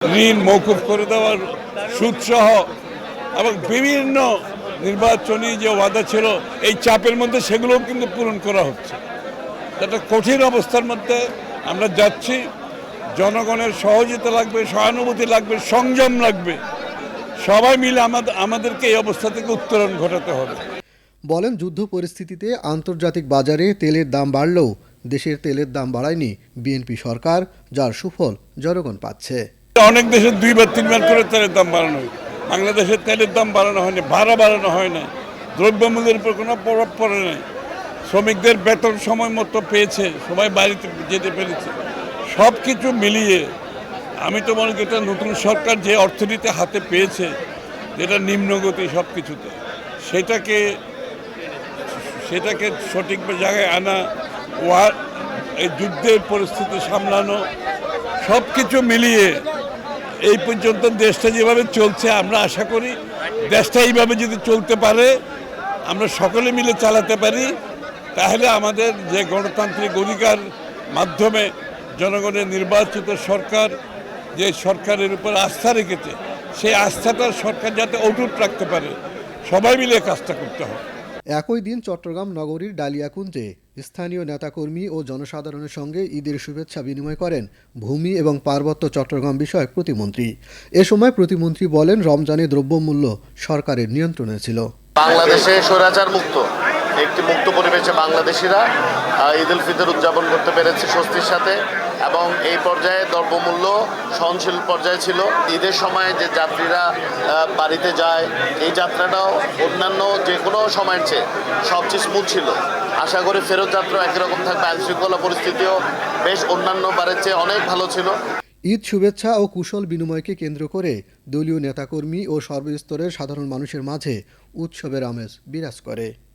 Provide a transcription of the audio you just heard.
ঋণ মওকুফ করে দেওয়ার সুদসহ এবং বিভিন্ন নির্বাচনী যে ওয়াদা ছিল এই চাপের মধ্যে সেগুলোও কিন্তু পূরণ করা হচ্ছে। একটা কঠিন অবস্থার মধ্যে আমরা যাচ্ছি। জনগণের সহযোগিতা লাগবে, সহানুভূতি লাগবে, সংযম লাগবে। সবাই মিলে আমাদেরকে এই অবস্থা থেকে উত্তরণ ঘটাতে হবে। বলেন, যুদ্ধ পরিস্থিতিতে আন্তর্জাতিক বাজারে তেলের দাম বাড়লেও দেশের তেলের দাম বাড়ায়নি বিএনপি সরকার, যার সুফল জনগণ পাচ্ছে। অনেক দেশে 2-3 বার করে তেলের দাম বাড়ানো হয়, বাংলাদেশের তেলের দাম বাড়ানো হয়নি, ভাড়া বাড়ানো হয় না, দ্রব্যমূল্যের উপর কোনো প্রভাব পড়ে নাই, শ্রমিকদের বেতন সময় মতো পেয়েছে, সবাই বাড়িতে যেতে পেরেছে। সব কিছু মিলিয়ে আমি তো মনে করি এটা নতুন সরকার যে অর্থনীতি হাতে পেয়েছে, যেটা নিম্নগতি সব কিছুতে, সেটাকে সঠিক জায়গায় আনা, এই যুদ্ধের পরিস্থিতি সামলানো, সব কিছু মিলিয়ে এই পর্যন্ত দেশটা যেভাবে চলছে, আমরা আশা করি দেশটা এইভাবে যদি চলতে পারে, আমরা সকলে মিলে চালাতে পারি, তাহলে আমাদের যে গণতান্ত্রিক অধিকার মাধ্যমে জনগণের নির্বাচিত সরকার যে সরকারের উপর আস্থা রেখেছে, সেই আস্থাটা সরকার যাতে অটুট রাখতে পারে, সবাই মিলে কাজটা করতে হবে। একই দিন চট্টগ্রাম নগরীর ডালিয়াকুঞ্জে স্থানীয় নেতাকর্মী ও জনসাধারণের সঙ্গে ঈদের শুভেচ্ছা বিনিময় করেন ভূমি এবং পার্বত্য চট্টগ্রাম বিষয়ক প্রতিমন্ত্রী। এ সময় প্রতিমন্ত্রী বলেন, রমজানে দ্রব্যমূল্য সরকারের নিয়ন্ত্রণে ছিল। বাংলাদেশে স্বৈরাচার মুক্ত একটি মুক্ত পরিবেশে বাংলাদেশিরা ঈদ উল ফিতর উদযাপন করতে পেরেছে স্বস্তির সাথে, এবং এই পর্যায়ে দ্রব্যমূল্য সহনশীল পর্যায়ে ছিল। ঈদের সময় যে যাত্রীরা বাড়িতে যায়, এই যাত্রাটাও অন্যান্য যে কোনো সময়ের চেয়ে সবচেয়ে স্মুথ ছিল। আশা করি ফেরত যাত্রা একই রকম থাকবে। আইনশৃঙ্খলা পরিস্থিতিও বেশ অন্যান্য বারের চেয়ে অনেক ভালো ছিল। ঈদ শুভেচ্ছা ও কুশল বিনিময়কে কেন্দ্র করে দলীয় নেতাকর্মী ও সর্বস্তরের সাধারণ মানুষের মাঝে উৎসবের আমেজ বিরাজ করে।